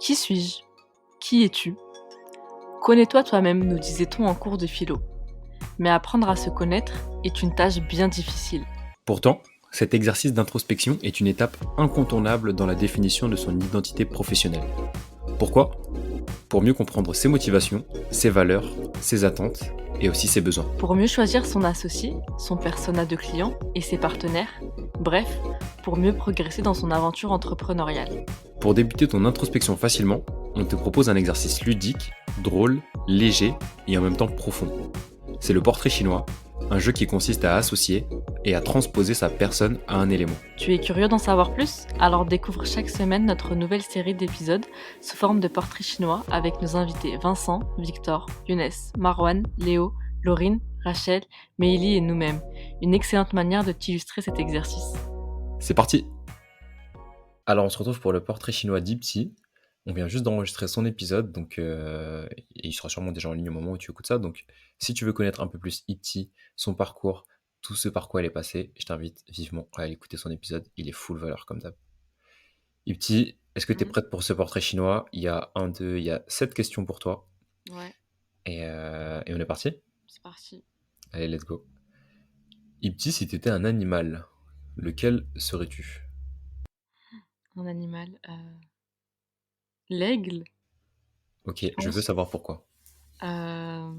Qui suis-je? Qui es-tu? Connais-toi toi-même, nous disait-on en cours de philo. Mais apprendre à se connaître est une tâche bien difficile. Pourtant, cet exercice d'introspection est une étape incontournable dans la définition de son identité professionnelle. Pourquoi? Pour mieux comprendre ses motivations, ses valeurs, ses attentes et aussi ses besoins. Pour mieux choisir son associé, son persona de client et ses partenaires, bref, pour mieux progresser dans son aventure entrepreneuriale. Pour débuter ton introspection facilement, on te propose un exercice ludique, drôle, léger et en même temps profond. C'est le portrait chinois, un jeu qui consiste à associer et à transposer sa personne à un élément. Tu es curieux d'en savoir plus? Alors découvre chaque semaine notre nouvelle série d'épisodes sous forme de portraits chinois avec nos invités Vincent, Victor, Younes, Marwan, Léo, Laurine, Rachel, Meili et nous-mêmes. Une excellente manière de t'illustrer cet exercice. C'est parti! Alors on se retrouve pour le portrait chinois d'Ipti. On vient juste d'enregistrer son épisode, donc et il sera sûrement déjà en ligne au moment où tu écoutes ça. Donc si tu veux connaître un peu plus Ipti, son parcours, tout ce par quoi elle est passée, je t'invite vivement à aller écouter son épisode. Il est full valeur comme d'hab. Ipti, est-ce que tu es prête pour ce portrait chinois? Il y a il y a 7 questions pour toi. Ouais, Et on est parti? c'est parti. Allez, let's go. Ipti, si tu étais un animal, lequel serais-tu? Un animal. L'aigle, Ok, je je veux pense. savoir pourquoi. Euh,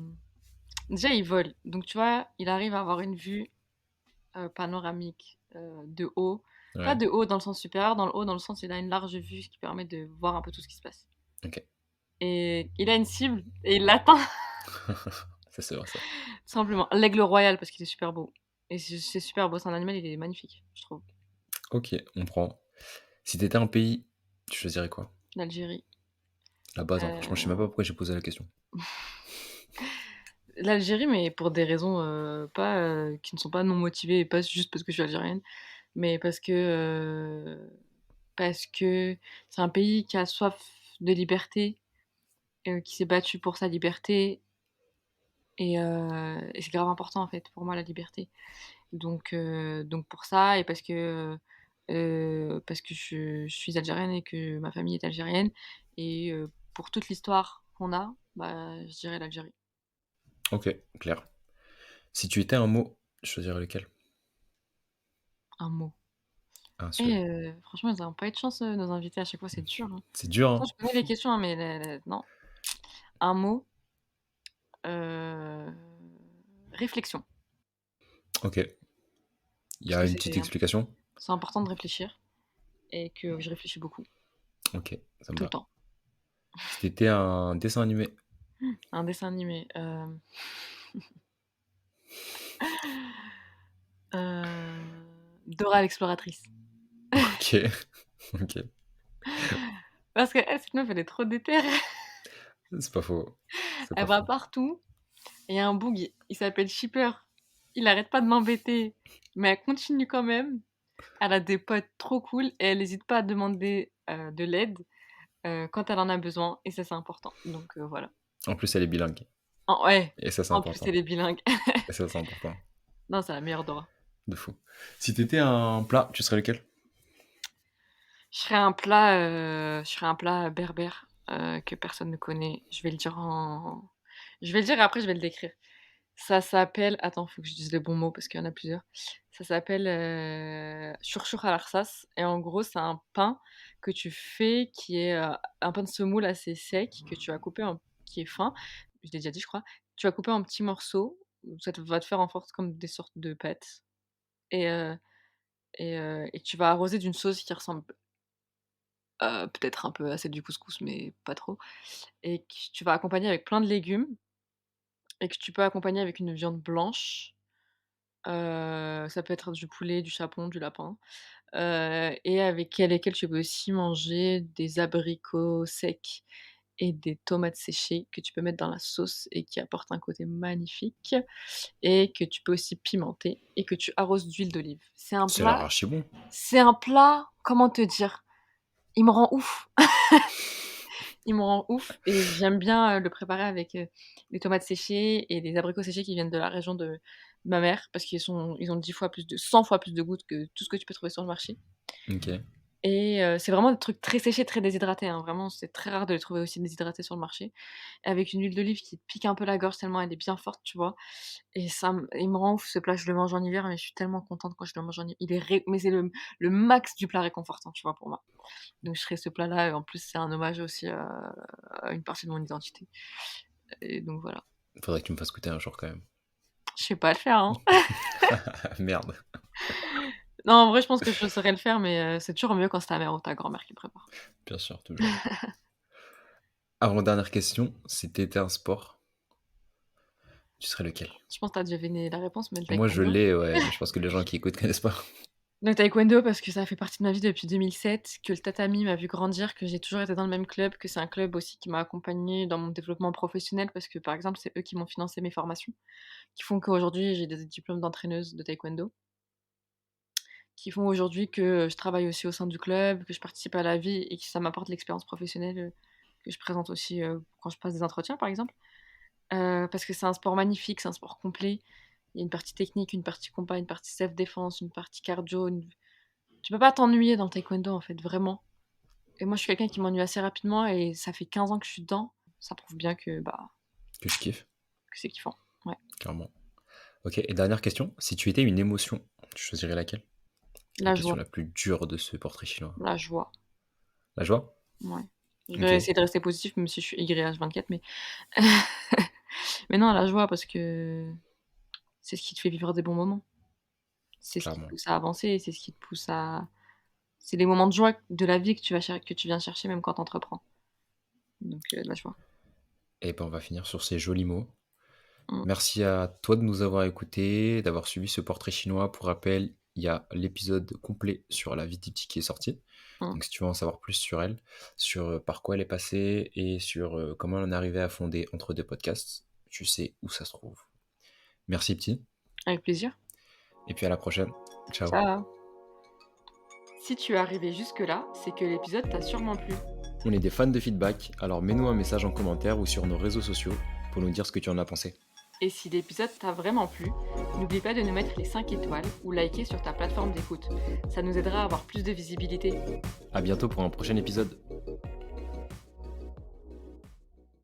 Déjà, il vole. Donc, tu vois, il arrive à avoir une vue panoramique de haut. Pas Ouais, de haut dans le sens supérieur, dans le haut dans le sens il a une large vue ce qui permet de voir un peu tout ce qui se passe. ok. Et il a une cible et il l'atteint Ça c'est vrai ça. tout simplement. L'aigle royal parce qu'il est super beau. Et c'est super beau, c'est un animal, il est magnifique, je trouve. Ok, on prend. Si t'étais un pays, tu choisirais quoi? L'Algérie. La base, hein. Franchement, je sais même pas Euh, pourquoi j'ai posé la question. L'Algérie, mais pour des raisons pas, qui ne sont pas non motivées, et pas juste parce que je suis algérienne, mais parce que c'est un pays qui a soif de liberté, qui s'est battu pour sa liberté, et c'est grave important en fait pour moi la liberté. Donc pour ça et parce que je suis algérienne et que ma famille est algérienne et pour toute l'histoire qu'on a, bah, je dirais l'Algérie. Ok, clair. Si tu étais un mot, tu choisirais lequel? Un mot. Un Et seul. franchement, ils ont pas eu de chance, nos invités à chaque fois, c'est dur, hein. C'est dur, Pourtant hein? je connais les questions, hein, mais non. Un mot, heu, réflexion. Ok. Il y Parce a que une petite explication? c'est important de réfléchir et que je réfléchis beaucoup, Ok, ça me tout le va. temps. Si t'étais un dessin animé. Un dessin animé, Dora l'exploratrice. Ok, ok. Parce qu'elle, cette meuf, elle est trop déter. C'est pas faux. C'est Elle pas va faux. partout et il y a un boug, il s'appelle Shipper. Il arrête pas de m'embêter, mais elle continue quand même. Elle a des potes trop cool et elle hésite pas à demander, de l'aide, quand elle en a besoin et ça, c'est important. Donc voilà. En plus, elle est bilingue. Ouais, Et ça, c'est en plus, important. elle est bilingue. Et ça, c'est important. Non, c'est la meilleure Dora. De fou. Si t'étais un plat, tu serais lequel? Je ferais un plat berbère, que personne ne connaît. Je vais le dire et après je vais le décrire. Ça s'appelle attends, faut que je dise les bons mots parce qu'il y en a plusieurs. Ça s'appelle, chouchour à l'arsas et en gros, c'est un pain que tu fais qui est, un pain de semoule assez sec que tu vas couper en qui est fin. Je l'ai déjà dit, je crois. Tu vas couper en petits morceaux, va te faire en force comme des sortes de pâtes et et tu vas arroser d'une sauce qui ressemble, peut-être un peu à celle du couscous, mais pas trop et que tu vas accompagner avec plein de légumes et que tu peux accompagner avec une viande blanche. Ça peut être du poulet, du chapon, du lapin, et avec lesquels tu peux aussi manger des abricots secs et des tomates séchées que tu peux mettre dans la sauce et qui apportent un côté magnifique et que tu peux aussi pimenter et que tu arroses d'huile d'olive. Ça a l'air archi bon. C'est un plat, comment te dire? Il me rend ouf! Il me rend ouf et j'aime bien, le préparer avec, les tomates séchées et les abricots séchés qui viennent de la région de ma mère parce ils ont 100 fois plus de goût que tout ce que tu peux trouver sur le marché Ok. et c'est vraiment des trucs très séchés, très déshydratés, hein. Vraiment, c'est très rare de les trouver aussi déshydratés sur le marché. Avec une huile d'olive qui te pique un peu la gorge tellement elle est bien forte, tu vois? Et ça me il me rend ouf ce plat, je le mange en hiver, mais je suis tellement contente quand je le mange en hiver. Il est ré mais c'est le max du plat réconfortant, tu vois, pour moi. Donc je ferai ce plat-là et en plus c'est un hommage aussi à une partie de mon identité et donc voilà. Faudrait que tu me fasses goûter un jour quand même. Je sais pas le faire, hein. Merde. Non, en vrai, je pense que je saurais le faire, mais c'est toujours mieux quand c'est ta mère ou ta grand-mère qui prépare. Bien sûr, toujours. Avant-dernière question, si tu étais un sport, tu serais lequel? Je pense que tu as deviné la réponse, mais le Moi, je taekwondo. l'ai, ouais, mais je pense que les gens qui écoutent connaissent pas. Le taekwondo parce que ça fait partie de ma vie depuis 2007, que le tatami m'a vu grandir, que j'ai toujours été dans le même club, que c'est un club aussi qui m'a accompagnée dans mon développement professionnel parce que, par exemple, c'est eux qui m'ont financé mes formations, qui font qu'aujourd'hui j'ai des diplômes d'entraîneuse de taekwondo, qui font aujourd'hui que je travaille aussi au sein du club, que je participe à la vie et que ça m'apporte l'expérience professionnelle, que je présente aussi, quand je passe des entretiens, par exemple. Parce que c'est un sport magnifique, c'est un sport complet. Il y a une partie technique, une partie combat, une partie self-défense, une partie cardio, une tu peux pas t'ennuyer dans le taekwondo, en fait, vraiment. Et moi, je suis quelqu'un qui m'ennuie assez rapidement et ça fait 15 ans que je suis dedans. Ça prouve bien que, bah, Que je kiffe, que c'est kiffant. Ouais. clairement. Ok, et dernière question, si tu étais une émotion, tu choisirais laquelle? La La question joie, la plus dure de ce portrait chinois. la joie, La joie? ouais. Je Ok, vais essayer de rester positif même si je suis aigrie H24, mais mais non, la joie parce que c'est ce qui te fait vivre des bons moments. C'est ce qui te clairement. pousse à avancer, c'est ce qui te pousse à c'est les moments de joie de la vie que tu viens chercher même quand tu entreprends. Donc de la joie. Et ben, on va finir sur ces jolis mots. Mmh, Merci à toi de nous avoir écoutés, d'avoir suivi ce portrait chinois. Pour rappel, il y a l'épisode complet sur la vie d'Ipti qui est sorti. mmh. Donc si tu veux en savoir plus sur elle, sur par quoi elle est passée et sur comment elle en est arrivée à fonder Entre deux podcasts, tu sais où ça se trouve. Merci Petit, Avec plaisir. et puis à la prochaine. Ciao. Ciao. Si tu es arrivé jusque-là, c'est que l'épisode t'a sûrement plu. On est des fans de feedback, alors mets-nous un message en commentaire ou sur nos réseaux sociaux pour nous dire ce que tu en as pensé. Et si l'épisode t'a vraiment plu, n'oublie pas de nous mettre les 5 étoiles ou liker sur ta plateforme d'écoute. Ça nous aidera à avoir plus de visibilité. À bientôt pour un prochain épisode.